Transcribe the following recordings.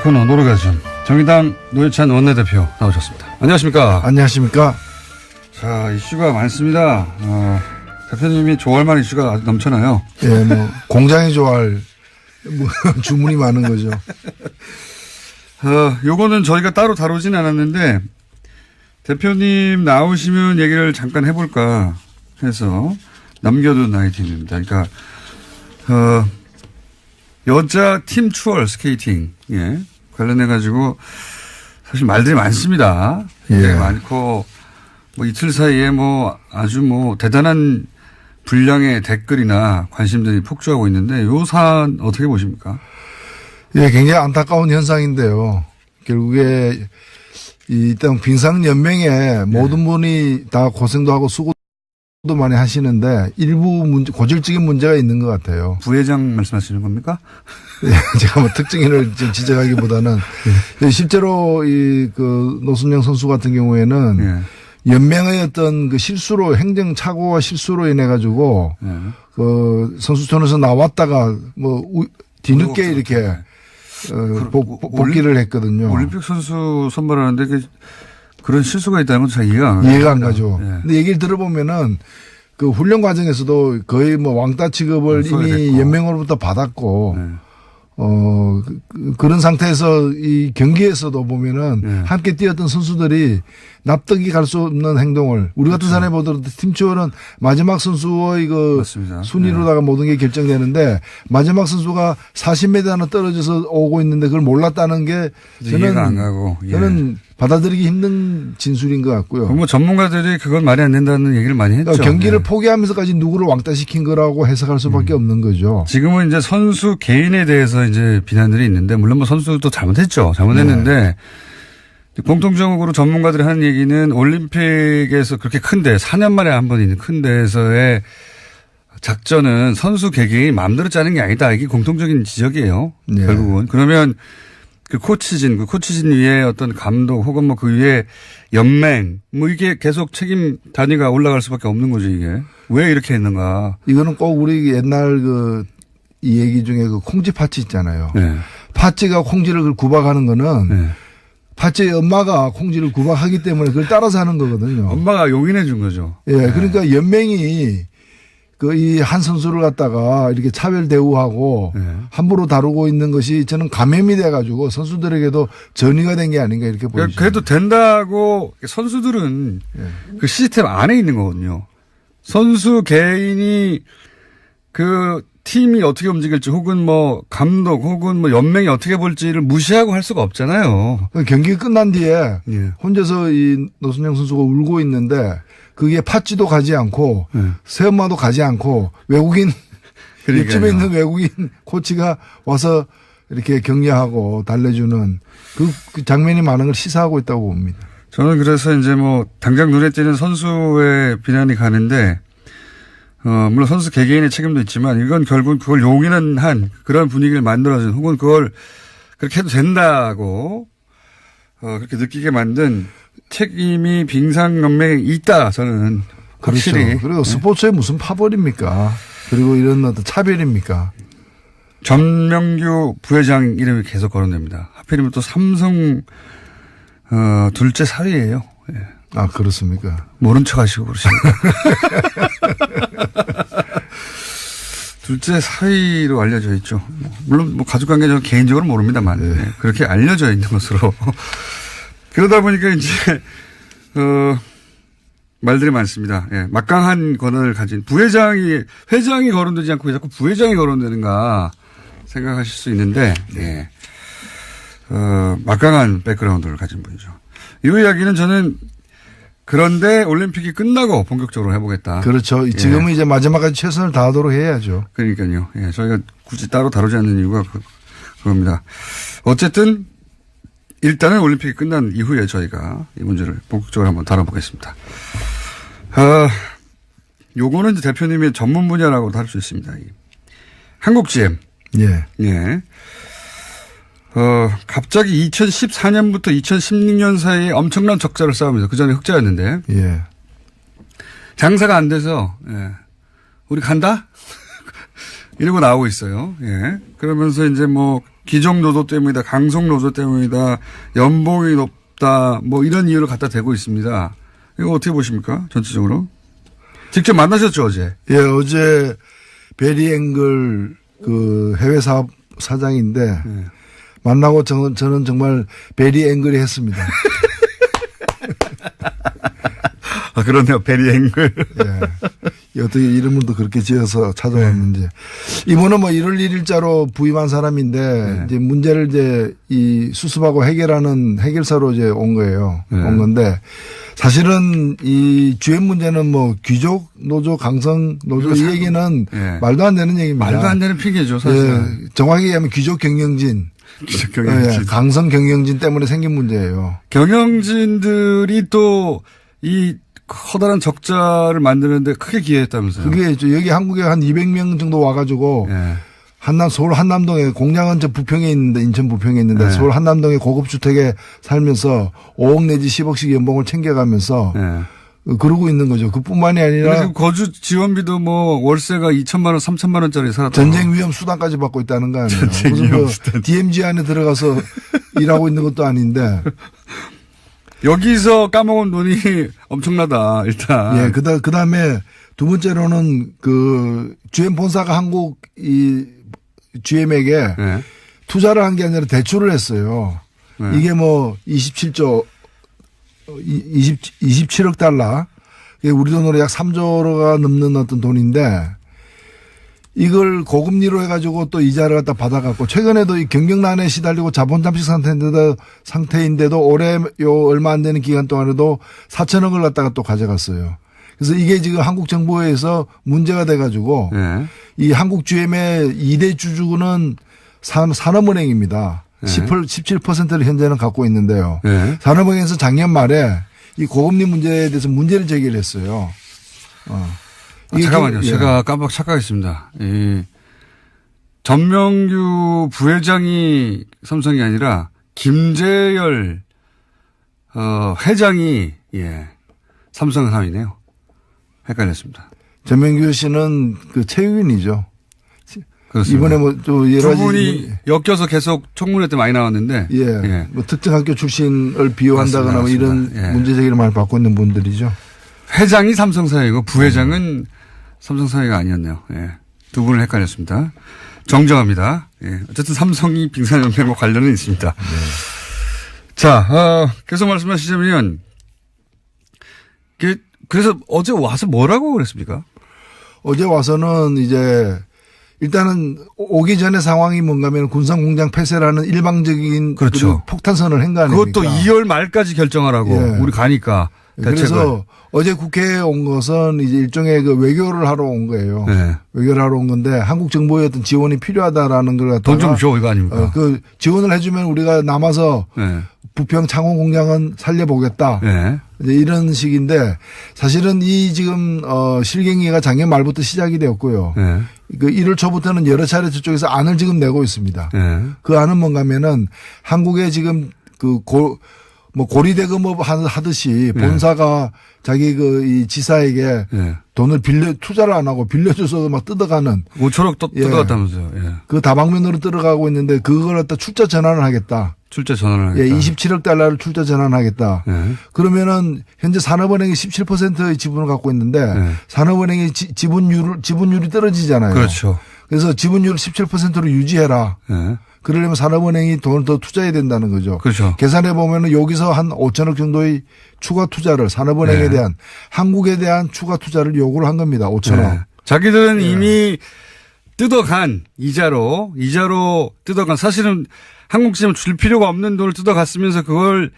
코너 노르가즘 정의당 노회찬 원내대표 나오셨습니다. 안녕하십니까? 안녕하십니까? 자, 이슈가 많습니다. 대표님이 좋아할 만한 이슈가 아주 넘쳐나요. 예, 뭐 공장이 좋아할 주문이 많은 거죠. 요거는 저희가 따로 다루진 않았는데 대표님 나오시면 얘기를 잠깐 해볼까 해서 남겨둔 아이템입니다. 그러니까 여자 팀 추월 스케이팅 관련해가지고 사실 말들이 많습니다. 예. 많고 뭐 이틀 사이에 뭐 아주 뭐 대단한 분량의 댓글이나 관심들이 폭주하고 있는데 요 사안 어떻게 보십니까? 예, 굉장히 안타까운 현상인데요. 결국에 일단 빙상연맹에 모든 분이 다 고생도 하고 수고도 많이 하시는데 일부 고질적인 문제가 있는 것 같아요. 부회장 말씀하시는 겁니까? 예, 제가 뭐 특징을 좀 지적하기보다는 실제로 그 노순영 선수 같은 경우에는 연맹의 어떤 그 실수로 행정착오와 실수로 인해 가지고 그 선수촌에서 나왔다가 뭐 뒤늦게 이렇게 복귀를 했거든요. 올림픽 선수 선발하는데 그런 실수가 있다는 건 잘 이해가 안 가죠. 근데 얘기를 들어보면은 그 훈련 과정에서도 거의 뭐 왕따 취급을 이미 됐고. 연맹으로부터 받았고 그런 상태에서 이 경기에서도 보면은 함께 뛰었던 선수들이 납득이 갈 수 없는 행동을 우리 같은 사람이 보더라도 팀추월은 마지막 선수의 그 맞습니다. 순위로다가 모든 게 결정되는데 마지막 선수가 40m나 떨어져서 오고 있는데 그걸 몰랐다는 게 이해가 안 가고 저는 받아들이기 힘든 진술인 것 같고요. 뭐 전문가들이 그건 말이 안 된다는 얘기를 많이 했죠. 그러니까 경기를 포기하면서까지 누구를 왕따시킨 거라고 해석할 수밖에 없는 거죠. 지금은 이제 선수 개인에 대해서 이제 비난들이 있는데 물론 뭐 선수도 잘못했죠. 잘못했는데 공통적으로 전문가들이 하는 얘기는 올림픽에서 그렇게 큰데 4년 만에 한 번 있는 큰 데에서의 작전은 선수 개개인이 마음대로 짜는 게 아니다. 이게 공통적인 지적이에요. 결국은. 그러면 그 코치진 위에 어떤 감독 혹은 뭐 그 위에 연맹 뭐 이게 계속 책임 단위가 올라갈 수밖에 없는 거죠 이게. 왜 이렇게 했는가. 이거는 꼭 우리 옛날 이 얘기 중에 그 콩쥐 파치 있잖아요. 파치가 콩쥐를 구박하는 거는 파치의 엄마가 콩쥐를 구박하기 때문에 그걸 따라서 하는 거거든요. 엄마가 용인해 준 거죠. 예, 그러니까 연맹이 이 한 선수를 갖다가 이렇게 차별 대우하고 함부로 다루고 있는 것이 저는 감염이 돼가지고 선수들에게도 전이가 된 게 아닌가 이렇게 보이죠. 그래도 된다고 선수들은 그 시스템 안에 있는 거거든요. 선수 개인이 그 팀이 어떻게 움직일지 혹은 뭐 감독 혹은 뭐 연맹이 어떻게 볼지를 무시하고 할 수가 없잖아요. 경기가 끝난 뒤에 혼자서 이 노순영 선수가 울고 있는데 그게 팥쥐도 가지 않고 새엄마도 가지 않고 외국인 옆집에 있는 외국인 코치가 와서 이렇게 격려하고 달래주는 그 장면이 많은 걸 시사하고 있다고 봅니다. 저는 그래서 이제 뭐 당장 눈에 띄는 선수의 비난이 가는데 물론 선수 개개인의 책임도 있지만 이건 결국 그걸 용인한 한 그런 분위기를 만들어준 혹은 그걸 그렇게 해도 된다고 그렇게 느끼게 만든 책임이 빙상연맹에 있다 저는 확실히. 그렇죠. 그리고 스포츠에 무슨 파벌입니까? 그리고 이런 어떤 차별입니까? 전명규 부회장 이름이 계속 거론됩니다. 하필이면 또 삼성 둘째 사위예요. 아 그렇습니까? 모른 척 하시고 그러십니까? 둘째 사위로 알려져 있죠. 물론 뭐 가족관계 저는 개인적으로 모릅니다만 그렇게 알려져 있는 것으로. 그러다 보니까 이제 말들이 많습니다. 막강한 권한을 가진 회장이 거론되지 않고 왜 자꾸 부회장이 거론되는가 생각하실 수 있는데 막강한 백그라운드를 가진 분이죠. 이 이야기는 저는 그런데 올림픽이 끝나고 본격적으로 해보겠다. 그렇죠. 지금은 이제 마지막까지 최선을 다하도록 해야죠. 그러니까요. 저희가 굳이 따로 다루지 않는 이유가 그겁니다. 어쨌든 일단은 올림픽이 끝난 이후에 저희가 이 문제를 본격적으로 한번 다뤄보겠습니다. 요거는 이제 대표님의 전문 분야라고 다룰 수 있습니다. 한국GM. 갑자기 2014년부터 2016년 사이에 엄청난 적자를 쌓으면서 그 전에 흑자였는데. 장사가 안 돼서, 우리 간다? 이러고 나오고 있어요. 그러면서 이제 뭐 기종 노조 때문이다, 강성 노조 때문이다, 연봉이 높다, 뭐 이런 이유를 갖다 대고 있습니다. 이거 어떻게 보십니까? 전체적으로. 직접 만나셨죠, 어제? 예, 어제 베리앵글 그 해외 사업 사장인데 만나고 저는 정말 베리앵글이 했습니다. 아, 그렇네요. 베리앵글. 예. 어떻게 이름을 또 그렇게 지어서 찾아왔는지. 이분은 뭐 1월 1일자로 부임한 사람인데 이제 문제를 이제 이 수습하고 해결하는 해결사로 이제 온 거예요. 온 건데 사실은 이 주연 문제는 뭐 귀족 노조, 강성 노조 이 얘기는 말도 안 되는 얘기입니다. 말도 안 되는 핑계죠, 사실은. 예. 정확히 얘기하면 귀족 경영진. 경영진. 예. 강성 경영진 때문에 생긴 문제예요. 경영진들이 또 이 커다란 적자를 만드는데 크게 기여했다면서요. 그게 여기 한국에 한 200명 정도 와가지고 서울 한남동에 공장은 저 부평에 있는데 인천 부평에 있는데 서울 한남동에 고급 주택에 살면서 5억 내지 10억씩 연봉을 챙겨가면서 그러고 있는 거죠. 그뿐만이 아니라 지금 거주 지원비도 뭐 월세가 2천만 원, 3천만 원짜리 살았다. 전쟁 위험 수당까지 받고 있다는 거 아니에요. 무슨 뭐 DMZ 안에 들어가서 일하고 있는 것도 아닌데. 여기서 까먹은 돈이 엄청나다, 일단. 예, 그 다음에 두 번째로는 그 GM 본사가 한국 이 GM에게 투자를 한 게 아니라 대출을 했어요. 이게 뭐 27억 달러. 우리 돈으로 약 3조가 넘는 어떤 돈인데 이걸 고금리로 해가지고 또 이자를 갖다 받아갖고 최근에도 이 경영난에 시달리고 자본 잠식 상태인데도 올해 얼마 안 되는 기간 동안에도 4천억을 갖다가 또 가져갔어요. 그래서 이게 지금 한국 정부에서 문제가 돼가지고 이 한국 GM의 2대 주주는 산업은행입니다. 17%를 현재는 갖고 있는데요. 산업은행에서 작년 말에 이 고금리 문제에 대해서 문제를 제기를 했어요. 잠깐만요. 제가 깜빡 착각했습니다. 전명규 부회장이 삼성이 아니라 김재열 회장이 삼성 사위네요. 헷갈렸습니다. 전명규 씨는 그 체육인이죠. 그렇습니다. 이번에 뭐 또 여러 두 분이 엮여서 계속 청문회 때 많이 나왔는데. 뭐 특정 학교 출신을 비호한다거나 뭐 이런 문제 제기를 많이 받고 있는 분들이죠. 회장이 삼성사회고 부회장은 삼성사회가 아니었네요. 두 분을 헷갈렸습니다. 정정합니다. 어쨌든 삼성이 빙산연맹과 관련은 있습니다. 자, 계속 말씀하시자면 그래서 어제 와서 뭐라고 그랬습니까? 어제 와서는 이제 일단은 오기 전에 상황이 뭔가면 군산공장 폐쇄라는 일방적인 그렇죠. 폭탄선을 한 거 아닙니까? 그것도 2월 말까지 결정하라고 우리 가니까. 대책을. 그래서 어제 국회에 온 것은 이제 일종의 그 외교를 하러 온 거예요. 외교를 하러 온 건데 한국 정부의 어떤 지원이 필요하다라는 걸 갖다가 돈 좀 줘 이거 아닙니까? 그 지원을 해주면 우리가 남아서 부평 창원 공장은 살려보겠다. 이제 이런 식인데 사실은 이 지금 실갱이가 작년 말부터 시작이 되었고요. 그 1월 초부터는 여러 차례 저쪽에서 안을 지금 내고 있습니다. 그 안은 뭔가면은 한국에 지금 뭐 고리대금업 하듯이 본사가 자기 이 지사에게 돈을 투자를 안 하고 빌려줘서 막 뜯어가는 5천억 뜯어갔다면서요. 그 다방면으로 들어가고 있는데 그걸 갖다 출자 전환을 하겠다. 출자 전환을 하겠다. 27억 달러를 출자 전환하겠다. 그러면은 현재 산업은행이 17%의 지분을 갖고 있는데 산업은행의 지분율이 떨어지잖아요. 그렇죠. 그래서 지분율을 17%로 유지해라. 그러려면 산업은행이 돈을 더 투자해야 된다는 거죠. 그렇죠. 계산해 보면은 여기서 한 5천억 정도의 추가 투자를 산업은행에 대한 한국에 대한 추가 투자를 요구를 한 겁니다. 5천억. 자기들은 이미 뜯어간 이자로 뜯어간 사실은 한국지는 줄 필요가 없는 돈을 뜯어갔으면서 그걸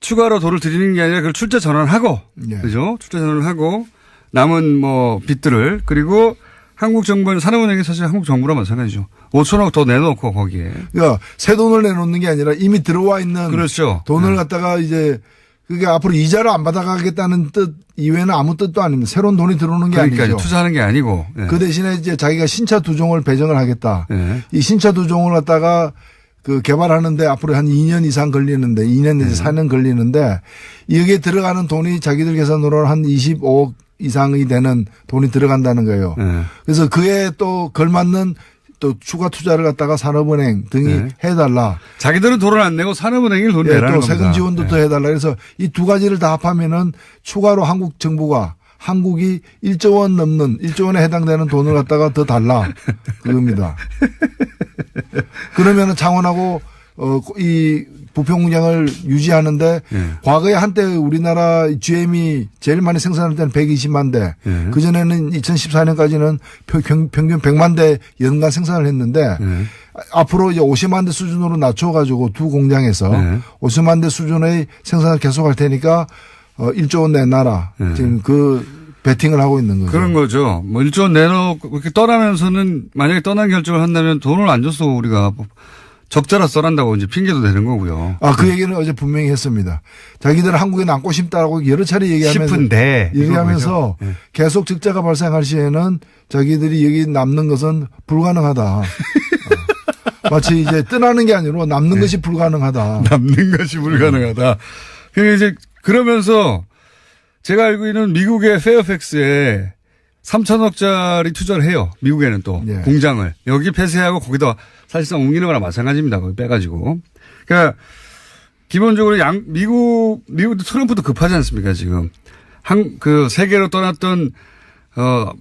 추가로 돈을 드리는 게 아니라 그걸 출자 전환하고 그죠? 출자 전환을 하고 남은 뭐 빚들을 그리고 한국 정부는 산업은행이 사실 한국 정부랑 마찬가지죠. 5천억 더 내놓고 거기에. 그러니까 새 돈을 내놓는 게 아니라 이미 들어와 있는 그렇죠. 돈을 갖다가 이제 그게 앞으로 이자를 안 받아가겠다는 뜻 이외에는 아무 뜻도 아닙니다. 새로운 돈이 들어오는 게 그러니까 아니죠. 투자하는 게 아니고. 그 대신에 이제 자기가 신차 두 종을 배정을 하겠다. 이 신차 두 종을 갖다가 개발하는데 앞으로 한 2년 이상 걸리는데 2년 내지 4년 걸리는데 여기에 들어가는 돈이 자기들 계산으로 한 25억 이상이 되는 돈이 들어간다는 거예요. 그래서 그에 또 걸맞는 또 추가 투자를 갖다가 산업은행 등이 네. 해달라. 자기들은 돈을 안 내고 산업은행이 돈 예, 내라는 또 겁니다. 세금 지원도 또 해달라. 그래서 이 두 가지를 다 합하면은 추가로 한국 정부가 한국이 1조 원 넘는 1조 원에 해당되는 돈을 갖다가 더 달라. 그겁니다. 그러면은 창원하고 이 부평공장을 유지하는데 과거에 한때 우리나라 GM이 제일 많이 생산할 때는 120만 대. 그전에는 2014년까지는 평균 100만 대 연간 생산을 했는데 앞으로 이제 50만 대 수준으로 낮춰가지고 두 공장에서 50만 대 수준의 생산을 계속할 테니까 1조 원 내놔라. 지금 그 베팅을 하고 있는 거죠. 그런 거죠. 뭐 1조 원 내놓고 이렇게 떠나면서는 만약에 떠난 결정을 한다면 돈을 안 줬어 우리가 적자라 써란다고 이제 핑계도 되는 거고요. 그 얘기는 어제 분명히 했습니다. 자기들은 한국에 남고 싶다라고 여러 차례 얘기하면서 계속 적자가 발생할 시에는 자기들이 여기 남는 것은 불가능하다. 마치 이제 떠나는 게 아니라 남는 것이 불가능하다. 남는 것이 불가능하다. 그러니까 이제 그러면서 제가 알고 있는 미국의 페어팩스에 3천억짜리 투자를 해요. 미국에는 또 공장을 여기 폐쇄하고 거기다 사실상 옮기는 거랑 마찬가지입니다. 거기 빼가지고. 그러니까 기본적으로 미국도 트럼프도 급하지 않습니까 지금. 그 세계로 떠났던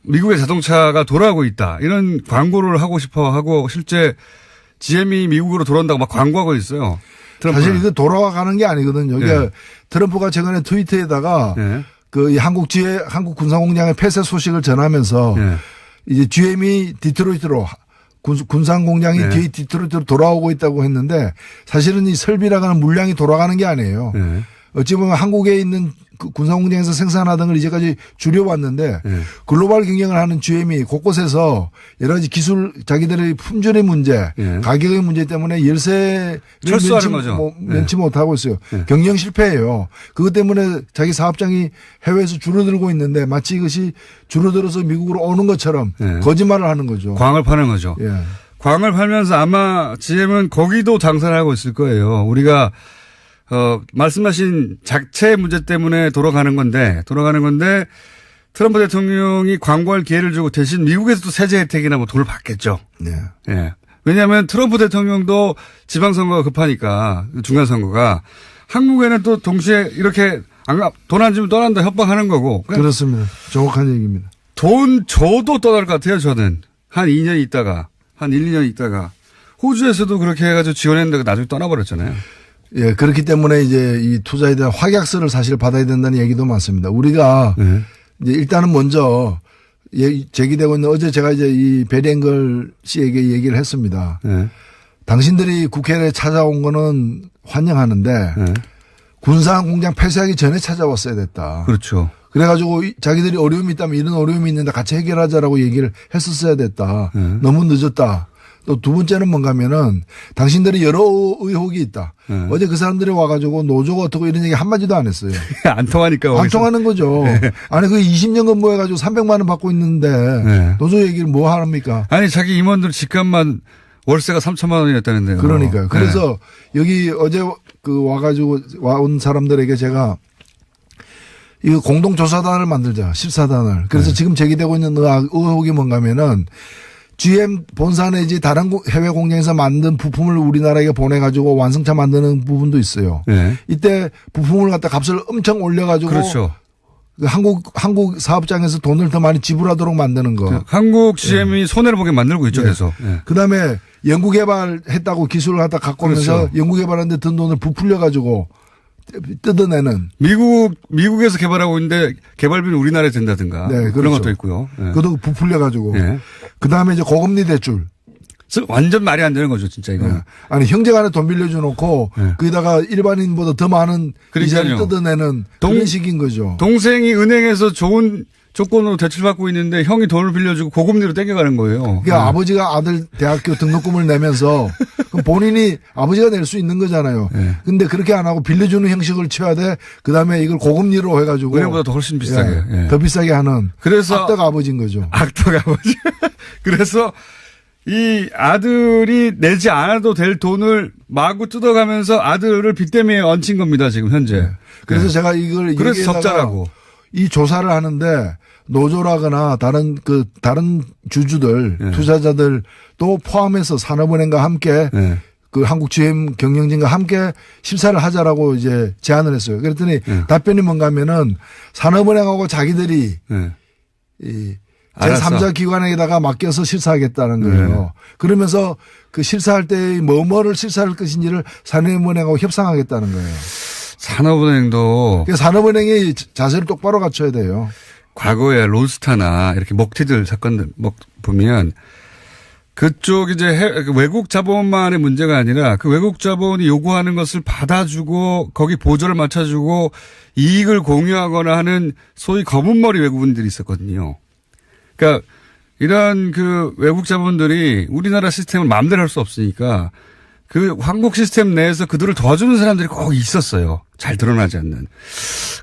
미국의 자동차가 돌아오고 있다. 이런 광고를 하고 싶어 하고 실제 GM이 미국으로 돌아온다고 막 광고하고 있어요. 트럼프는. 사실 이거 돌아가는 게 아니거든요. 여기 트럼프가 최근에 트위터에다가 그 한국 군산공장의 폐쇄 소식을 전하면서 이제 GM이 디트로이트로 군산공장이 디트로이트로 돌아오고 있다고 했는데 사실은 이 설비라고 하는 물량이 돌아가는 게 아니에요. 어찌 보면 한국에 있는 그 군산공장에서 생산하던 걸 이제까지 줄여왔는데 글로벌 경영을 하는 GM이 곳곳에서 여러 가지 기술 자기들의 품질의 문제 가격의 문제 때문에 열세를 면치 못하고 있어요. 경영 실패예요. 그것 때문에 자기 사업장이 해외에서 줄어들고 있는데 마치 이것이 줄어들어서 미국으로 오는 것처럼 거짓말을 하는 거죠. 광을 파는 거죠. 광을 팔면서 아마 GM은 거기도 장사를 하고 있을 거예요. 우리가 말씀하신 자체 문제 때문에 돌아가는 건데 트럼프 대통령이 광고할 기회를 주고 대신 미국에서도 세제 혜택이나 뭐 돈을 받겠죠. 왜냐하면 트럼프 대통령도 지방선거가 급하니까 중간선거가 한국에는 또 동시에 이렇게 돈 안 주면 떠난다 협박하는 거고. 그렇습니다. 정확한 얘기입니다. 돈 줘도 떠날 것 같아요. 저는 한 2년 있다가 한 1, 2년 있다가 호주에서도 그렇게 해가지고 지원했는데 나중에 떠나버렸잖아요. 예, 그렇기 때문에 이제 이 투자에 대한 확약서를 사실 받아야 된다는 얘기도 많습니다. 우리가 이제 일단은 먼저 제기되고 있는 어제 제가 이제 이 베리앵걸 씨에게 얘기를 했습니다. 당신들이 국회에 찾아온 거는 환영하는데 군산 공장 폐쇄하기 전에 찾아왔어야 됐다. 그렇죠. 그래가지고 자기들이 어려움이 있다면 이런 어려움이 있는데 같이 해결하자라고 얘기를 했었어야 됐다. 너무 늦었다. 또 두 번째는 뭔가면은 당신들이 여러 의혹이 있다. 어제 그 사람들이 와가지고 노조가 어떻고 이런 얘기 한마디도 안 했어요. 안 통하니까. 안 통하는 거죠. 아니 그 20년 근무해가지고 300만 원 받고 있는데 노조 얘기를 뭐 합니까? 아니 자기 임원들 집값만 월세가 3천만 원이었다는데요. 그러니까요. 그래서 여기 어제 그 와가지고 와온 사람들에게 제가 이거 공동조사단을 만들자. 14단을. 그래서 지금 제기되고 있는 의혹이 뭔가면은 GM 본사 내지 다른 해외 공장에서 만든 부품을 우리나라에 보내가지고 완성차 만드는 부분도 있어요. 이때 부품을 갖다 값을 엄청 올려가지고. 그렇죠. 한국 사업장에서 돈을 더 많이 지불하도록 만드는 거. 한국 GM이 손해를 보게 만들고 있죠. 계속. 그 다음에 연구개발했다고 기술을 갖다 갖고 오면서 그렇죠. 연구개발하는데 든 돈을 부풀려가지고 뜯어내는. 미국에서 개발하고 있는데 개발비는 우리나라에 든다든가. 그렇죠. 그런 것도 있고요. 그것도 부풀려가지고. 그 다음에 이제 고금리 대출. 완전 말이 안 되는 거죠, 진짜 이거. 아니 형제간에 돈 빌려줘 놓고 거기다가 일반인보다 더 많은 이자를 뜯어내는 그런 식인 거죠. 동생이 은행에서 좋은 조건으로 대출받고 있는데 형이 돈을 빌려주고 고금리로 땡겨가는 거예요. 그러니까 아버지가 아들 대학교 등록금을 내면서 그럼 본인이 아버지가 낼 수 있는 거잖아요. 근데 그렇게 안 하고 빌려주는 형식을 취해야 돼. 그다음에 이걸 고금리로 해가지고 은행보다 더 훨씬 비싸게. 더 비싸게 하는. 그래서 악덕 아버지인 거죠. 악덕 아버지. 그래서 이 아들이 내지 않아도 될 돈을 마구 뜯어가면서 아들을 빚 때문에 얹힌 겁니다. 지금 현재. 그래서 제가 이걸 그래서 적자라고. 이 조사를 하는데 노조라거나 다른 주주들, 네. 투자자들도 포함해서 산업은행과 함께 네. 그 한국 GM 경영진과 함께 심사를 하자라고 이제 제안을 했어요. 그랬더니 답변이 뭔가 하면은 산업은행하고 자기들이 네. 이 알았어. 제3자 기관에다가 맡겨서 실사하겠다는 거예요. 그러면서 그 실사할 때 뭐를 실사할 것인지를 산업은행하고 협상하겠다는 거예요. 산업은행도 그래서 산업은행이 자세를 똑바로 갖춰야 돼요. 과거에 롤스타나 이렇게 먹튀들 사건들 보면 그쪽 이제 외국 자본만의 문제가 아니라 그 외국 자본이 요구하는 것을 받아주고 거기 보조를 맞춰주고 이익을 공유하거나 하는 소위 검은 머리 외국인들이 있었거든요. 그러니까 이런 그 외국 자본들이 우리나라 시스템을 마음대로 할 수 없으니까 그 한국 시스템 내에서 그들을 도와주는 사람들이 꼭 있었어요. 잘 드러나지 않는.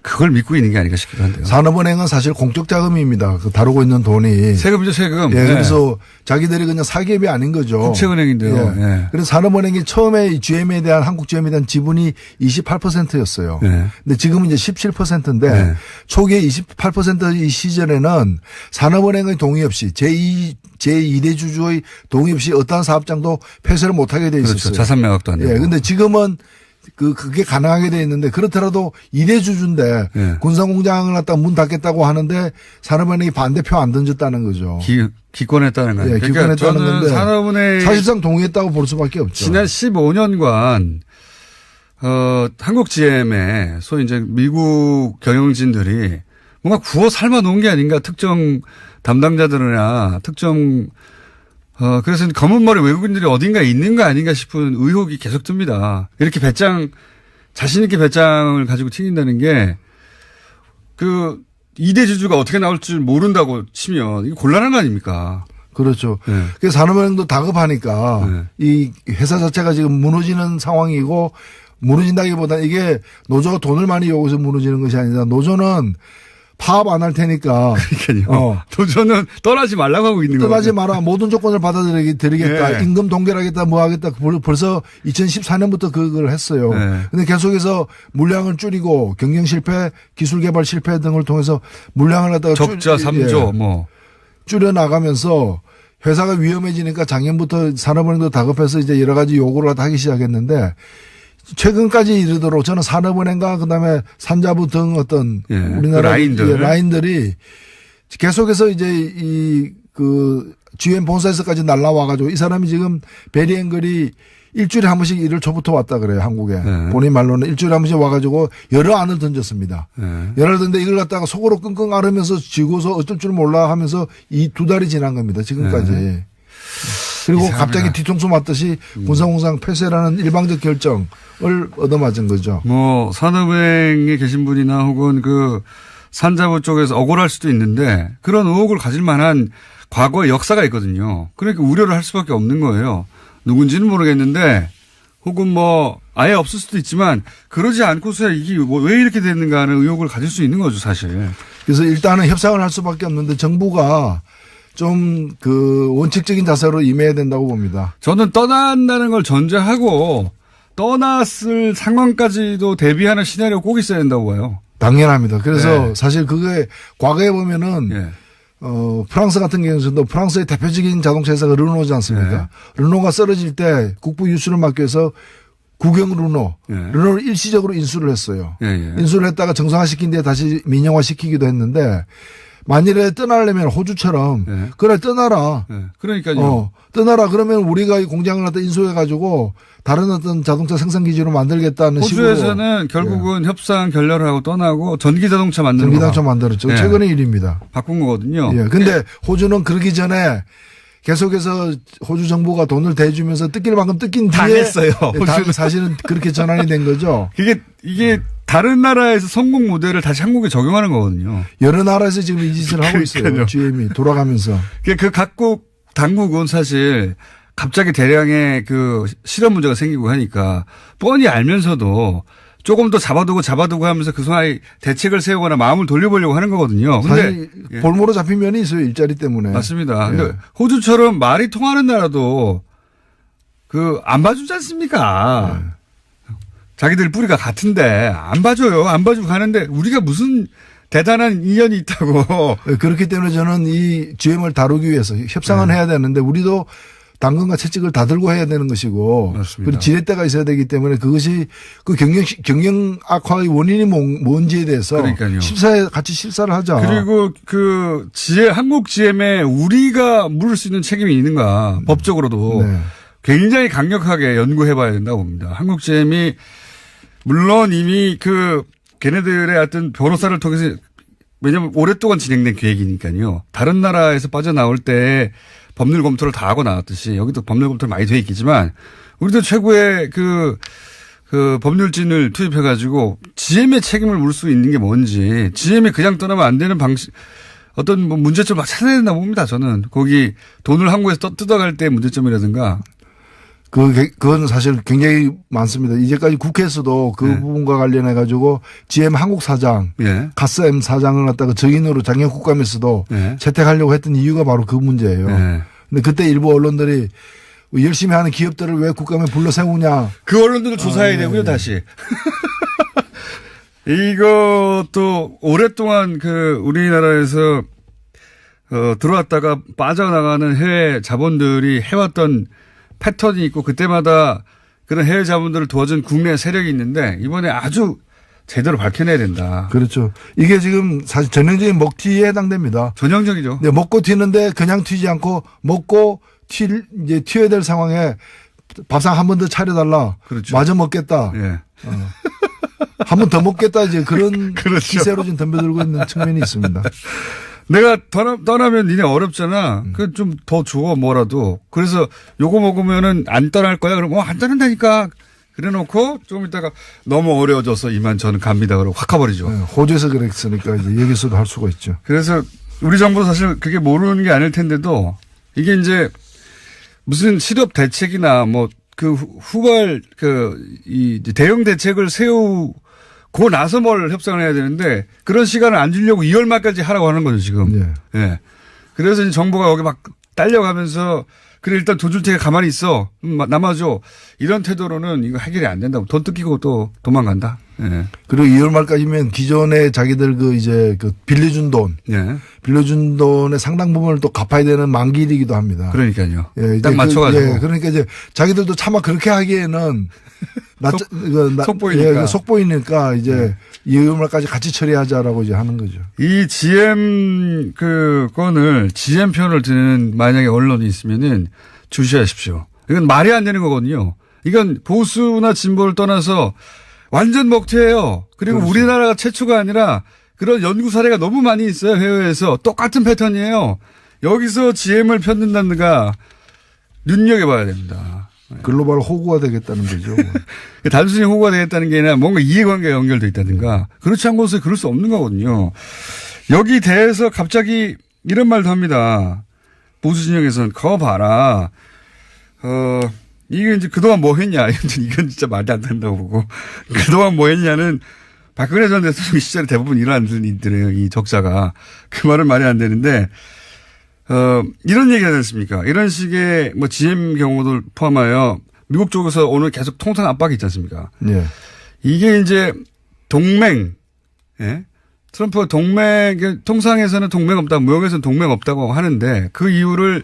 그걸 믿고 있는 게 아닌가 싶기도 한데요. 산업은행은 사실 공적 자금입니다. 그 다루고 있는 돈이. 세금이죠, 세금. 예, 네. 그래서 자기들이 그냥 사기업이 아닌 거죠. 국채은행인데요. 예. 네. 그래서 산업은행이 처음에 GM에 대한 한국 GM에 대한 지분이 28%였어요. 네. 근데 지금은 이제 17%인데 네. 초기에 28%이 시절에는 산업은행의 동의 없이 제2대 주주의 동의 없이 어떠한 사업장도 폐쇄를 못하게 돼 있었어요. 그렇죠. 자산 매각도 안 되고. 예, 근데 지금은 그게 가능하게 돼 있는데 그렇더라도 2대 주주인데 예. 군산공장을 갖다가 문 닫겠다고 하는데 산업은행이 반대표 안 던졌다는 거죠. 기권했다는 거예요. 예, 그러니까 기권했다는 저는 건데 산업은행 사실상 동의했다고 볼 수밖에 없죠. 지난 15년간 한국 GM에 소위 이제 미국 경영진들이 뭔가 구워 삶아 놓은 게 아닌가 특정 담당자들이나 특정 그래서 검은 머리 외국인들이 어딘가에 있는 거 아닌가 싶은 의혹이 계속 듭니다. 이렇게 자신있게 배짱을 가지고 튀긴다는 게, 2대 주주가 어떻게 나올 줄 모른다고 치면, 이거 곤란한 거 아닙니까? 그렇죠. 네. 그래서 산업은행도 다급하니까 이 회사 자체가 지금 무너지는 상황이고 무너진다기보다 이게 노조가 돈을 많이 요구해서 무너지는 것이 아니라 노조는 파업 안 할 테니까. 그러니까요. 노조는 떠나지 말라고 하고 있는 거예요. 떠나지 마라. 모든 조건을 받아들이겠다. 네. 임금 동결하겠다. 뭐 하겠다. 벌써 2014년부터 그걸 했어요. 네. 근데 계속해서 물량을 줄이고 경영 실패, 기술 개발 실패 등을 통해서 물량을 갖다가 적자 3조 뭐. 줄여나가면서 회사가 위험해지니까 작년부터 산업은행도 다급해서 이제 여러 가지 요구를 하기 시작했는데 최근까지 이르도록 저는 산업은행과 그다음에 산자부 등 어떤 우리나라 그 라인들이 계속해서 이제 GM 본사에서까지 날라와가지고 이 사람이 지금 베리앵글이 일주일에 한 번씩 일을 초부터 왔다 그래요, 한국에. 네. 본인 말로는 일주일에 한 번씩 와가지고 여러 안을 던졌습니다. 네. 여러 던데 이걸 갖다가 속으로 끙끙 앓으면서 지고서 어쩔 줄 몰라 하면서 이 2달이 지난 겁니다, 지금까지. 네. 그리고 이상합니다. 갑자기 뒤통수 맞듯이 군산공장 폐쇄라는 일방적 결정을 얻어맞은 거죠. 뭐, 산업은행에 계신 분이나 혹은 산자부 쪽에서 억울할 수도 있는데 그런 의혹을 가질 만한 과거의 역사가 있거든요. 그러니까 우려를 할 수밖에 없는 거예요. 누군지는 모르겠는데 혹은 뭐 아예 없을 수도 있지만 그러지 않고서야 이게 왜 이렇게 됐는가 하는 의혹을 가질 수 있는 거죠, 사실. 그래서 일단은 협상을 할 수밖에 없는데 정부가 좀 원칙적인 자세로 임해야 된다고 봅니다. 저는 떠난다는 걸 전제하고 떠났을 상황까지도 대비하는 시나리오가 꼭 있어야 된다고 봐요. 당연합니다. 그래서 네. 사실 그게 과거에 보면은 예. 프랑스 같은 경우에도 프랑스의 대표적인 자동차 회사가 르노지 않습니까? 르노가 쓰러질 때 국부 유수를 막기 위해서 국영 르노, 르노를 일시적으로 인수를 했어요. 인수를 했다가 정상화시킨 뒤에 다시 민영화시키기도 했는데 만일에 떠나려면 호주처럼 그래 떠나라. 그러니까요. 떠나라 그러면 우리가 이 공장을 갖다 인수해가지고 다른 어떤 자동차 생산 기지로 만들겠다는 식으로. 호주에서는 결국은 협상 결렬을 하고 떠나고 전기 자동차 만드는 전기 자동차 만들었죠. 최근의 일입니다. 바꾼 거거든요. 예. 근데 호주는 그러기 전에 계속해서 호주 정부가 돈을 대주면서 뜯길 만큼 뜯긴 뒤에 당했어요. 호주는 사실은 그렇게 전환이 된 거죠. 이게 다른 나라에서 성공 모델을 다시 한국에 적용하는 거거든요. 여러 나라에서 지금 이 짓을 하고 있어요. GM이 돌아가면서. 각국 당국은 사실 갑자기 대량의 실업 문제가 생기고 하니까 뻔히 알면서도 조금 더 잡아두고 하면서 그 사이 대책을 세우거나 마음을 돌려보려고 하는 거거든요. 사실 볼모로 잡힌 면이 있어요. 일자리 때문에. 맞습니다. 근데 호주처럼 말이 통하는 나라도 안 봐주지 않습니까? 자기들 뿌리가 같은데 안 봐줘요. 안 봐주고 가는데 우리가 무슨 대단한 인연이 있다고. 그렇기 때문에 저는 이 GM을 다루기 위해서 협상은 해야 되는데 우리도 당근과 채찍을 다 들고 해야 되는 것이고 맞습니다. 그리고 지렛대가 있어야 되기 때문에 그것이 그 경영 악화의 원인이 뭔지에 대해서 그러니까요. 같이 실사를 하자. 그리고 그 한국 GM에 우리가 물을 수 있는 책임이 있는가 법적으로도 네. 굉장히 강력하게 연구해 봐야 된다고 봅니다. 한국 GM이 물론 이미 걔네들의 어떤 변호사를 통해서 왜냐하면 오랫동안 진행된 계획이니까요. 다른 나라에서 빠져나올 때 법률 검토를 다 하고 나왔듯이 여기도 법률 검토를 많이 돼 있겠지만 우리도 최고의 그 법률진을 투입해 가지고 GM의 책임을 물 수 있는 게 뭔지 GM이 그냥 떠나면 안 되는 방식 어떤 뭐 문제점을 막 찾아야 된다고 봅니다. 저는 거기 돈을 한국에서 뜯어갈 때 문제점이라든가 그건 사실 굉장히 많습니다. 이제까지 국회에서도 그 네. 부분과 부분과 관련해 가지고 GM 한국 사장, 예. 가스M 사장을 갖다가 증인으로 작년 국감에서도 예. 채택하려고 했던 이유가 바로 그 문제예요. 예. 근데 그때 일부 언론들이 열심히 하는 기업들을 왜 국감에 불러 세우냐. 그 언론들도 조사해야 되고요, 다시. 이것도 오랫동안 우리나라에서 들어왔다가 빠져나가는 해외 자본들이 해왔던 패턴이 있고 그때마다 그런 해외 자본들을 도와준 국내 세력이 있는데 이번에 아주 제대로 밝혀내야 된다. 그렇죠. 이게 지금 사실 전형적인 먹튀에 해당됩니다. 전형적이죠. 네, 먹고 튀는데 그냥 튀지 않고 먹고 이제 튀어야 될 상황에 밥상 한 번 더 차려달라. 그렇죠. 마저 먹겠다. 예. 한 번 더 먹겠다. 이제 그런 그렇죠. 기세로 지금 덤벼들고 있는 측면이 있습니다. 내가 떠나면 니네 어렵잖아. 좀 더 줘, 뭐라도. 그래서 요거 먹으면은 안 떠날 거야. 그럼 안 떠난다니까. 그래 놓고 좀 이따가 너무 어려워져서 이만 저는 갑니다. 그러고 확 가버리죠. 네, 호주에서 그랬으니까 이제 여기서도 할 수가 있죠. 그래서 우리 정부도 사실 그게 모르는 게 아닐 텐데도 이게 이제 무슨 실업 대책이나 뭐 후발 이 대응 대책을 세우고 나서 뭘 협상을 해야 되는데 그런 시간을 안 주려고 2월 말까지 하라고 하는 거죠, 지금. 네. 예. 그래서 이제 정부가 여기 막 딸려가면서 그래 일단 돈 줄 테니까 가만히 있어. 남아줘. 이런 태도로는 이거 해결이 안 된다고. 돈 뜯기고 또 도망간다. 예. 그리고 2월 말까지면 기존에 자기들 빌려준 돈의 상당 부분을 또 갚아야 되는 만기이기도 합니다. 그러니까요. 예, 딱 맞춰가지고. 그러니까 이제 자기들도 차마 그렇게 하기에는 속보이니까. 속보이니까 이제 2월 말까지 같이 처리하자라고 이제 하는 거죠. 이 GM 건을 GM 편을 드는 만약에 언론이 있으면은 주시하십시오. 이건 말이 안 되는 거거든요. 이건 보수나 진보를 떠나서 완전 먹튀예요. 그리고 그렇죠. 우리나라가 최초가 아니라 그런 연구 사례가 너무 많이 있어요. 해외에서. 똑같은 패턴이에요. 여기서 GM을 편든다든가 눈여겨봐야 됩니다. 글로벌 호구가 되겠다는 거죠. 단순히 호구가 되겠다는 게 아니라 뭔가 이해관계가 연결돼 있다든가 그렇지 않은 곳에 그럴 수 없는 거거든요. 여기 대해서 갑자기 이런 말도 합니다. 보수 진영에서는 거 봐라. 이게 이제 그동안 뭐 했냐. 이건 진짜 말이 안 된다고 보고. 그동안 뭐 했냐는 박근혜 전 대통령 시절에 대부분 일어나는 일들이에요. 이 적자가. 그 말은 말이 안 되는데, 이런 얘기 하지 않습니까? 이런 식의 뭐 GM 경우도 포함하여 미국 쪽에서 오늘 계속 통상 압박이 있지 않습니까? 네. 이게 이제 동맹, 예? 트럼프가 통상에서는 동맹 없다, 무역에서는 동맹 없다고 하는데 그 이유를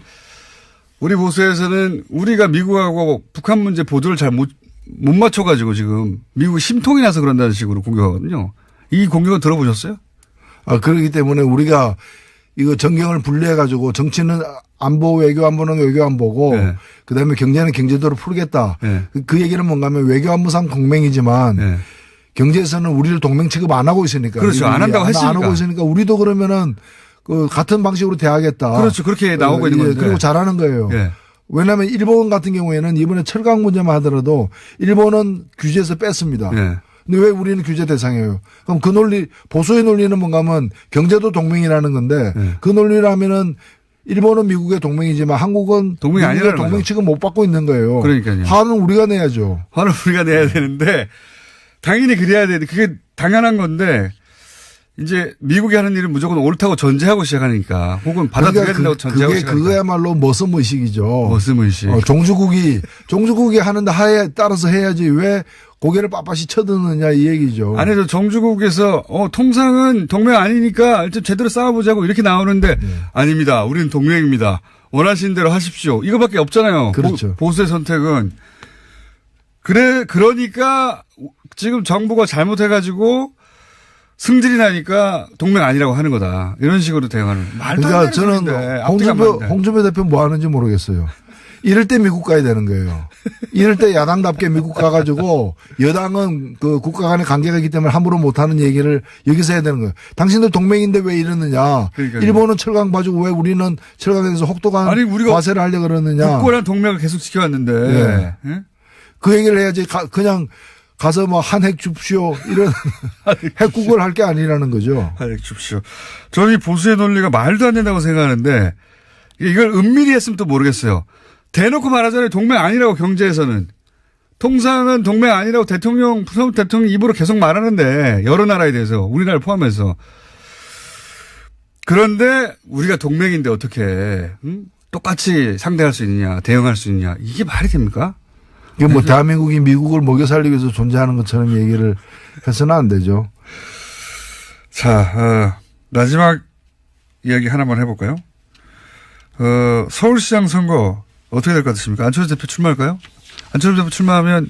우리 보수에서는 우리가 미국하고 북한 문제 보조를 잘 못 맞춰가지고 지금 미국이 심통이 나서 그런다는 식으로 공격하거든요. 이 공격은 들어보셨어요? 그렇기 때문에 우리가 이거 정경을 분리해가지고 정치는 안보, 외교 안보는 외교 안보고 네. 그다음에 경제는 경제대로 풀겠다. 네. 그 얘기는 뭔가 하면 외교 안보상 동맹이지만 네. 경제에서는 우리를 동맹 취급 안 하고 있으니까. 그렇죠. 안 한다고 했으니까. 안 하고 있으니까 우리도 그러면은 같은 방식으로 대하겠다. 그렇죠. 그렇게 나오고 있는 건데. 그리고 잘하는 거예요. 네. 왜냐하면 일본 같은 경우에는 이번에 철강 문제만 하더라도 일본은 규제에서 뺐습니다. 네. 근데 왜 우리는 규제 대상이에요? 그럼 그 논리, 보수의 논리는 뭔가 하면 경제도 동맹이라는 건데 네. 그 논리라면은 일본은 미국의 동맹이지만 한국은 동맹이 아니라는 동맹 거죠. 취급 못 받고 있는 거예요. 그러니까요. 화는 우리가 내야죠. 화를 우리가 내야 되는데 당연히 그래야 되는데 그게 당연한 건데 이제 미국이 하는 일은 무조건 옳다고 전제하고 시작하니까 혹은 받아들여야 된다고 전제하고 시작하니까. 그거야말로 머슴의식이죠. 머슴의식. 종주국이 하는데 하에 따라서 해야지 왜 고개를 빳빳이 쳐드느냐 이 얘기죠. 아니, 저 정주국에서, 통상은 동맹 아니니까 일단 제대로 싸워보자고 이렇게 나오는데, 아닙니다. 우리는 동맹입니다. 원하시는 대로 하십시오. 이거밖에 없잖아요. 그렇죠. 보수의 선택은. 그러니까 지금 정부가 잘못해가지고 승질이 나니까 동맹 아니라고 하는 거다. 이런 식으로 대응하는. 말도 안 그러니까 되는 저는 소리인데. 홍준표 대표 뭐 하는지 모르겠어요. 이럴 때 미국 가야 되는 거예요. 이럴 때 야당답게 미국 가가지고 여당은 그 국가 간의 관계가 있기 때문에 함부로 못하는 얘기를 여기서 해야 되는 거예요. 당신들 동맹인데 왜 이러느냐. 그러니까요. 일본은 철강 봐주고 왜 우리는 철강에 대해서 혹독한 과세를 하려고 그러느냐. 국고랑 동맹을 계속 지켜왔는데. 네. 예? 그 얘기를 해야지 그냥 가서 뭐 한핵 줍시오 이런 핵국을 할 게 아니라는 거죠. 한핵 줍시오. 저는 이 보수의 논리가 말도 안 된다고 생각하는데 이걸 은밀히 했으면 또 모르겠어요. 대놓고 말하잖아요. 동맹 아니라고 경제에서는. 통상은 동맹 아니라고 대통령 입으로 계속 말하는데 여러 나라에 대해서 우리나라를 포함해서. 그런데 우리가 동맹인데 어떻게 똑같이 상대할 수 있느냐 대응할 수 있느냐 이게 말이 됩니까? 이게 뭐 대한민국이 미국을 먹여 살리기 위해서 존재하는 것처럼 얘기를 해서는 안 되죠. 자, 마지막 이야기 하나만 해볼까요? 서울시장 선거 어떻게 될 것 같으십니까? 안철수 대표 출마할까요? 안철수 대표 출마하면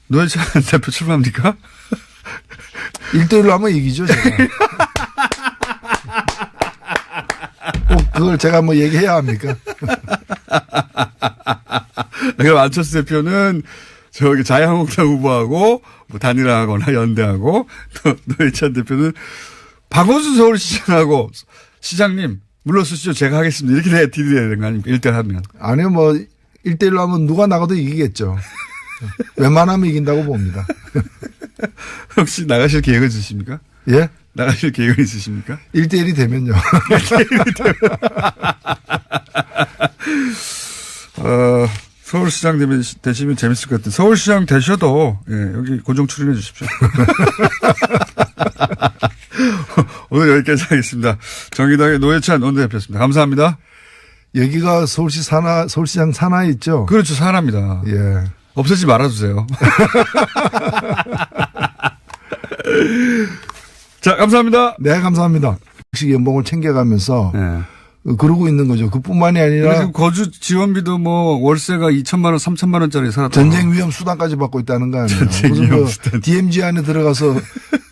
노회찬 대표 출마합니까? 1대1로 하면 이기죠, 제가. 꼭 그걸 제가 뭐 얘기해야 합니까? 그럼 안철수 대표는 저기 자유한국당 후보하고 뭐 단일화하거나 연대하고 또 노회찬 대표는 박원순 서울시장하고 시장님 물러서시죠. 제가 하겠습니다. 이렇게 돼야 딜이 되는 거 아닙니까? 1대1 하면. 아니요, 뭐 1대1로 하면 누가 나가도 이기겠죠. 웬만하면 이긴다고 봅니다. 혹시 나가실 계획은 있으십니까? 예? 나가실 계획은 있으십니까? 1대1이 되면요. 서울시장 되시면 재밌을 것 같아요. 서울시장 되셔도, 예, 여기 고정 출연해 주십시오. 오늘 여기까지 하겠습니다. 정의당의 노회찬 원내대표였습니다. 감사합니다. 여기가 서울시장 산하에 있죠? 그렇죠. 산합니다. 예. 없애지 말아주세요. 자, 감사합니다. 네, 감사합니다. 씩 연봉을 챙겨가면서 네. 그러고 있는 거죠. 그뿐만이 아니라 지금 거주 지원비도 뭐 월세가 2천만 원, 3천만 원짜리 살았다. 전쟁 위험 수당까지 받고 있다는 거 아니에요. 무슨 그 DMZ 안에 들어가서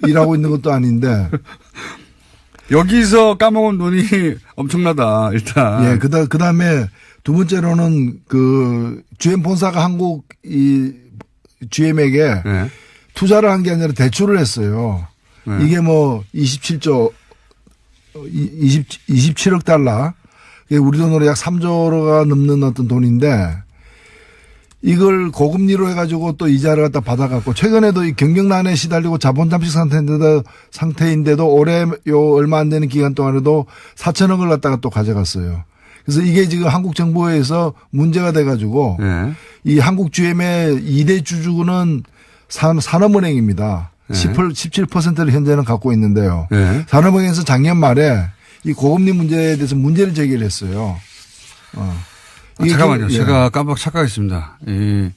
일하고 있는 것도 아닌데. 여기서 까먹은 돈이 엄청나다. 일단. 예, 그다음에 두 번째로는 그 GM 본사가 한국 이 GM에게 네. 투자를 한 게 아니라 대출을 했어요. 네. 이게 뭐 27억 달러. 우리 돈으로 약 3조가 넘는 어떤 돈인데 이걸 고금리로 해가지고 또 이자를 갖다 받아갖고 최근에도 이 경경난에 시달리고 자본 잠식 상태인데도 올해 요 얼마 안 되는 기간 동안에도 4천억을 갖다가 또 가져갔어요. 그래서 이게 지금 한국 정부에서 문제가 돼가지고 네. 이 한국 GM의 2대 주주는 산업은행입니다. 네. 17%를 현재는 갖고 있는데요. 네. 산업은행에서 작년 말에 이 고금리 문제에 대해서 문제를 제기를 했어요. 잠깐만요. 예. 제가 깜빡 착각했습니다. 이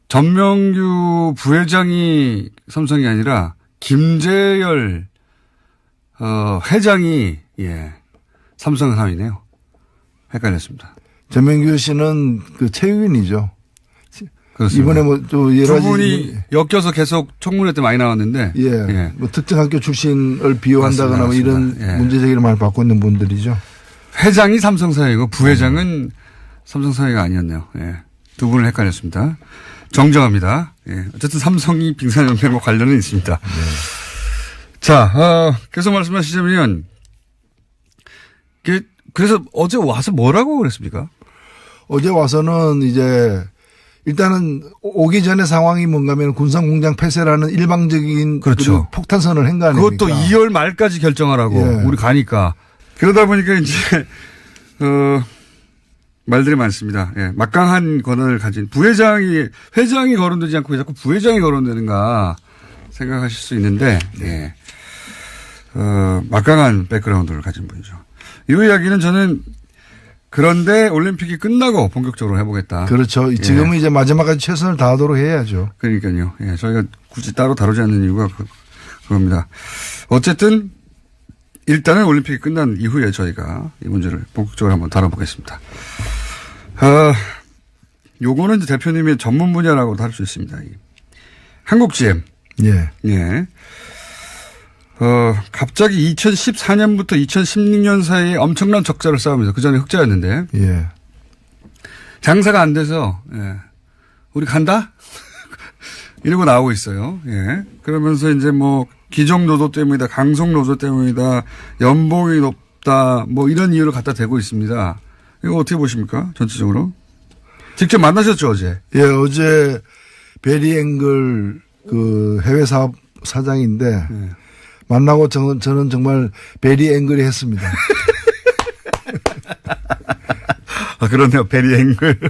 전명규 부회장이 삼성이 아니라 김재열 회장이 예 삼성 사위네요. 헷갈렸습니다. 전명규 씨는 그 체육인이죠. 그렇습니다. 이번에 뭐 또 여러 가지 두 분이 엮여서 계속 청문회 때 많이 나왔는데 예. 뭐 특정 학교 출신을 비호한다거나 뭐 이런 예. 문제 제기를 많이 받고 있는 분들이죠. 회장이 삼성 사위고 부회장은 삼성 사위가 아니었네요. 예. 두 분을 헷갈렸습니다. 정정합니다. 예. 어쨌든 삼성이 빙산연맹과 관련은 있습니다. 네. 자, 계속 말씀하시자면 그래서 어제 와서 뭐라고 그랬습니까? 어제 와서는 이제 일단은 오기 전에 상황이 뭔가 하면 군산공장 폐쇄라는 일방적인 그렇죠. 그 폭탄선을 한 거 아닙니까? 그것도 2월 말까지 결정하라고 예. 우리 가니까. 그러다 보니까 이제 말들이 많습니다. 예. 막강한 권한을 가진 회장이 거론되지 않고 왜 자꾸 부회장이 거론되는가 생각하실 수 있는데 예. 막강한 백그라운드를 가진 분이죠. 이 이야기는 저는 그런데 올림픽이 끝나고 본격적으로 해보겠다. 그렇죠. 지금은 이제 마지막까지 최선을 다하도록 해야죠. 그러니까요. 예, 저희가 굳이 따로 다루지 않는 이유가 그겁니다. 어쨌든 일단은 올림픽이 끝난 이후에 저희가 이 문제를 본격적으로 한번 다뤄보겠습니다. 요거는 이제 대표님의 전문 분야라고 다룰 수 있습니다. 한국 GM. 예. 예. 갑자기 2014년부터 2016년 사이에 엄청난 적자를 쌓으면서 그 전에 흑자였는데. 예. 장사가 안 돼서, 예. 우리 간다? 이러고 나오고 있어요. 예. 그러면서 이제 뭐, 기종 노조 때문이다, 강속 노조 때문이다, 연봉이 높다, 뭐 이런 이유를 갖다 대고 있습니다. 이거 어떻게 보십니까? 전체적으로? 직접 만나셨죠, 어제? 예, 어제 베리앵글 그 해외 사업 사장인데, 예. 만나고 저는 정말 베리앵글이 했습니다. 아, 그렇네요. 베리앵글.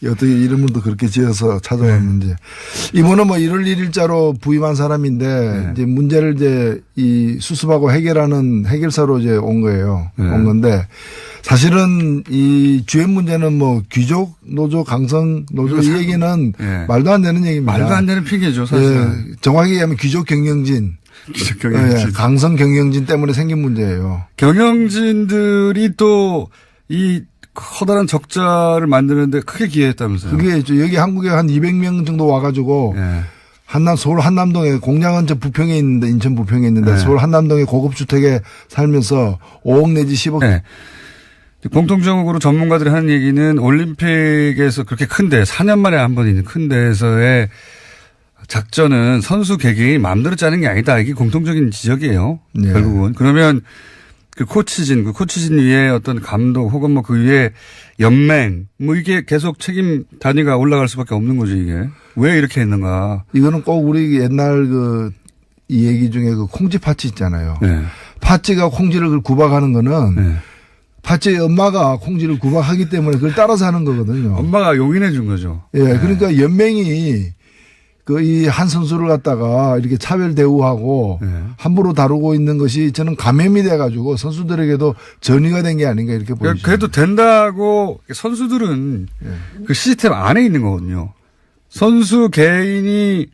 예. 어떻게 이름을 또 그렇게 지어서 찾아왔는지. 네. 이분은 뭐 1월 1일자로 부임한 사람인데, 네. 이제 문제를 이제 이 수습하고 해결하는 해결사로 이제 온 거예요. 네. 온 건데, 사실은 이 GM 문제는 뭐 귀족 노조, 강성 노조 이 얘기는 네. 말도 안 되는 얘기입니다. 말도 안 되는 핑계죠, 사실. 예. 정확히 얘기하면 귀족 경영진. 예. 강성 경영진 때문에 생긴 문제예요. 경영진들이 또 이 커다란 적자를 만드는데 크게 기여했다면서요. 그게 여기 한국에 한 200명 정도 와가지고 네. 서울 한남동에 공장은 저 부평에 있는데 인천 부평에 있는데 네. 서울 한남동에 고급 주택에 살면서 5억 내지 10억. 네. 공통적으로 전문가들이 하는 얘기는 올림픽에서 그렇게 큰데 4년 만에 한 번 있는 큰 데에서의 작전은 선수 개개인이 마음대로 짜는 게 아니다. 이게 공통적인 지적이에요. 네. 결국은. 그러면 그 코치진 위에 어떤 감독 혹은 뭐 그 위에 연맹 뭐 이게 계속 책임 단위가 올라갈 수밖에 없는 거죠, 이게. 왜 이렇게 했는가. 이거는 꼭 우리 옛날 이 얘기 중에 그 콩쥐 파치 있잖아요. 네. 파치가 콩쥐를 구박하는 거는 네. 파치의 엄마가 콩쥐를 구박하기 때문에 그걸 따라서 하는 거거든요. 엄마가 용인해 준 거죠. 예. 네. 그러니까 연맹이 이 한 선수를 갖다가 이렇게 차별 대우하고 네. 함부로 다루고 있는 것이 저는 감염이 돼가지고 선수들에게도 전이가 된 게 아닌가 이렇게 보입니다. 그래도 된다고 선수들은 네. 그 시스템 안에 있는 거거든요. 선수 개인이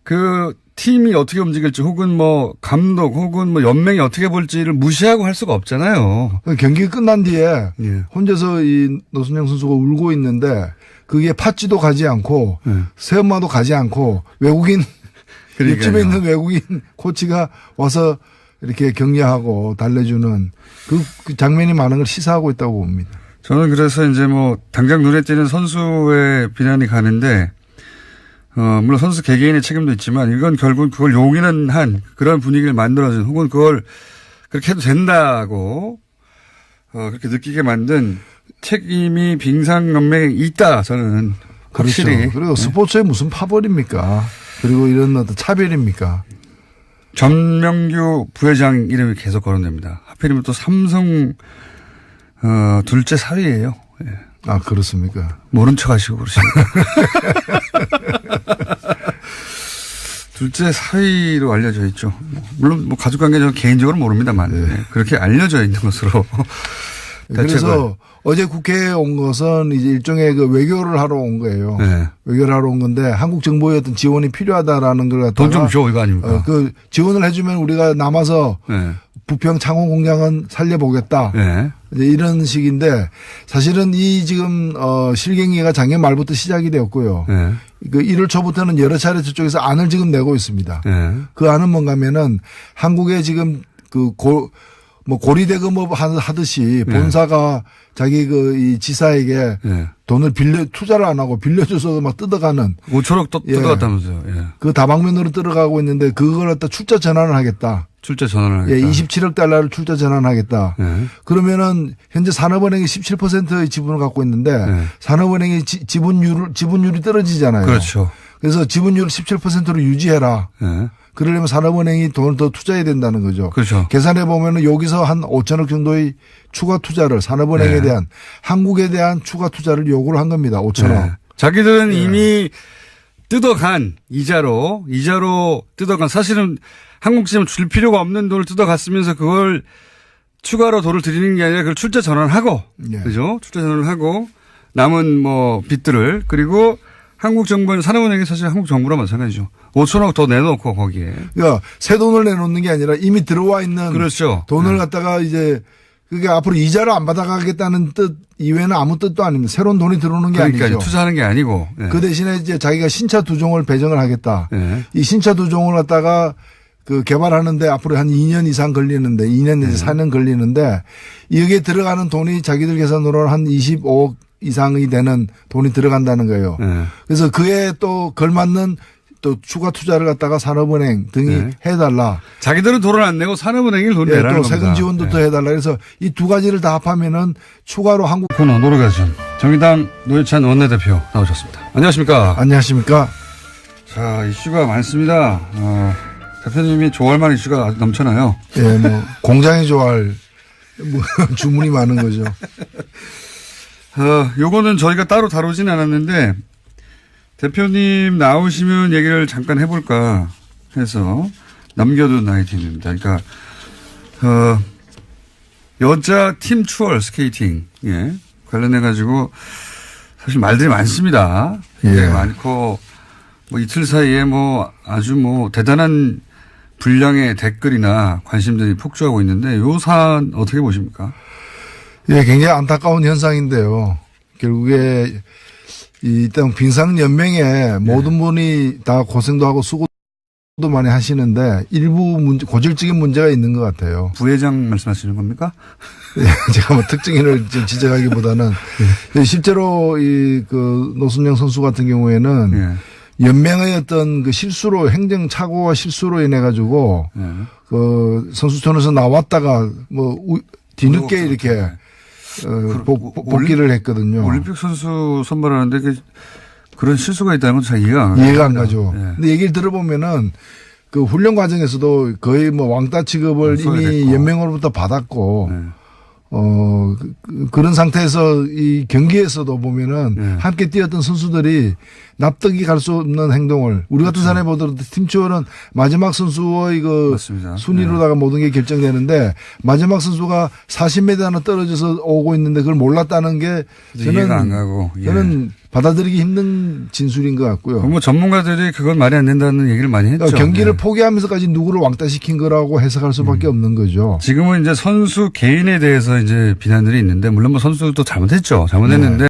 그 팀이 어떻게 움직일지 혹은 뭐 감독 혹은 뭐 연맹이 어떻게 볼지를 무시하고 할 수가 없잖아요. 경기가 끝난 뒤에 네. 혼자서 이 노순영 선수가 울고 있는데 그게 팥쥐도 가지 않고 새엄마도 가지 않고 외국인 옆집에 있는 외국인 코치가 와서 이렇게 격려하고 달래주는 그 장면이 많은 걸 시사하고 있다고 봅니다. 저는 그래서 이제 뭐 당장 눈에 띄는 선수의 비난이 가는데 물론 선수 개개인의 책임도 있지만 이건 결국 그걸 용인은 한 그런 분위기를 만들어준 혹은 그걸 그렇게 해도 된다고 그렇게 느끼게 만든 책임이 빙상연맹에 있다. 저는 확실히. 그렇죠. 그리고 스포츠에 무슨 파벌입니까? 그리고 이런 어떤 차별입니까? 전명규 부회장 이름이 계속 거론됩니다. 하필이면 또 삼성 둘째 사위예요. 예. 아 그렇습니까? 모른 척하시고 그러십니까? 둘째 사위로 알려져 있죠. 물론 뭐 가족관계 저는 개인적으로 모릅니다만 네. 그렇게 알려져 있는 것으로. 그래서 어제 국회에 온 것은 이제 일종의 그 외교를 하러 온 거예요. 네. 외교를 하러 온 건데 한국 정부의 어떤 지원이 필요하다라는 걸 갖다가 돈 좀 줘 이거 아닙니까? 그 지원을 해주면 우리가 남아서 네. 부평 창원 공장은 살려보겠다. 네. 이제 이런 식인데 사실은 이 지금 실갱이가 작년 말부터 시작이 되었고요. 네. 그 1월 초부터는 여러 차례 저쪽에서 안을 지금 내고 있습니다. 네. 그 안은 뭔가면은 한국에 지금 뭐 고리대금업 하듯이 본사가 자기 이 지사에게 돈을 투자를 안 하고 빌려줘서 막 뜯어가는. 5천억 뜯어갔다면서요. 예. 그 다방면으로 들어가고 있는데 그걸 갖다 출자 전환을 하겠다. 출자 전환을 하겠다. 예, 27억 달러를 출자 전환하겠다. 그러면은 현재 산업은행이 17%의 지분을 갖고 있는데 산업은행이 지분율이 떨어지잖아요. 그렇죠. 그래서 지분율을 17%로 유지해라. 그러려면 산업은행이 돈을 더 투자해야 된다는 거죠. 그렇죠. 계산해 보면은 여기서 한 5천억 정도의 추가 투자를 산업은행에 대한 한국에 대한 추가 투자를 요구를 한 겁니다. 5천억. 자기들은 이미 뜯어간 이자로 뜯어간 사실은 한국지점 줄 필요가 없는 돈을 뜯어갔으면서 그걸 추가로 돈을 드리는 게 아니라 그걸 출자 전환하고, 예. 그죠? 출자 전환을 하고 남은 뭐 빚들을 그리고 한국 정부는 산업은행이 사실 한국 정부랑 마찬가지죠. 5천억 더 내놓고 거기에. 그러니까 새 돈을 내놓는 게 아니라 이미 들어와 있는 그렇죠. 돈을 네. 갖다가 이제 그게 앞으로 이자를 안 받아가겠다는 뜻 이외에는 아무 뜻도 아닙니다. 새로운 돈이 들어오는 게 그러니까 아니죠. 투자하는 게 아니고. 네. 그 대신에 이제 자기가 신차 두 종을 배정을 하겠다. 네. 이 신차 두 종을 갖다가 그 개발하는데 앞으로 한 2년 이상 걸리는데 2년 내지 4년 걸리는데 여기에 들어가는 돈이 자기들 계산으로 한 25억 이상이 되는 돈이 들어간다는 거예요. 네. 그래서 그에 또 걸맞는 또 추가 투자를 갖다가 산업은행 등이 네. 해달라. 자기들은 돈을 안 내고 산업은행이 돈 예, 내라는 또 겁니다. 세금 지원도 네. 더 해달라. 그래서 이 두 가지를 다 합하면은 추가로 한국. 코너 노르가즘 정의당 노회찬 원내대표 나오셨습니다. 안녕하십니까? 안녕하십니까? 자, 이슈가 많습니다. 대표님이 좋아할 만한 이슈가 아주 넘쳐나요. 예, 뭐 공장이 좋아할 뭐 주문이 많은 거죠. 요거는 저희가 따로 다루진 않았는데 대표님 나오시면 얘기를 잠깐 해볼까 해서 남겨둔 아이템입니다. 그러니까 여자 팀 추월 스케이팅 예, 관련해 가지고 사실 말들이 많습니다. 예. 많고 뭐 이틀 사이에 뭐 아주 뭐 대단한 분량의 댓글이나 관심들이 폭주하고 있는데 요 사안 어떻게 보십니까? 예, 굉장히 안타까운 현상인데요. 결국에 일단 빙상연맹에 모든 분이 다 고생도 하고 수고도 많이 하시는데 일부 문제, 고질적인 문제가 있는 것 같아요. 부회장 말씀하시는 겁니까? 예, 제가 뭐 특징인을 지적하기보다는 실제로 이 그 노순영 선수 같은 경우에는 예. 연맹의 어떤 그 실수로 행정 착오와 실수로 인해 가지고 예. 그 선수촌에서 나왔다가 뭐 뒤늦게 이렇게 복귀를 했거든요. 올림픽 선수 선발하는데 그런 실수가 있다는 건 잘 이해가 안 가요. 이해가 안 가죠. 예. 근데 얘기를 들어보면은 그 훈련 과정에서도 거의 뭐 왕따 취급을 이미 됐고. 연맹으로부터 받았고 네. 그런 상태에서 이 경기에서도 보면은 네. 함께 뛰었던 선수들이 납득이 갈 수 없는 행동을 우리 같은 사람이 보더라도 팀추월은 마지막 선수의 그 맞습니다. 순위로다가 모든 게 결정되는데 마지막 선수가 40m나 떨어져서 오고 있는데 그걸 몰랐다는 게 이해가 안 가고. 예. 저는 받아들이기 힘든 진술인 것 같고요. 뭐 전문가들이 그건 말이 안 된다는 얘기를 많이 했죠. 경기를 네. 포기하면서까지 누구를 왕따시킨 거라고 해석할 수밖에 없는 거죠. 지금은 이제 선수 개인에 대해서 이제 비난들이 있는데 물론 뭐 선수도 잘못했죠. 잘못했는데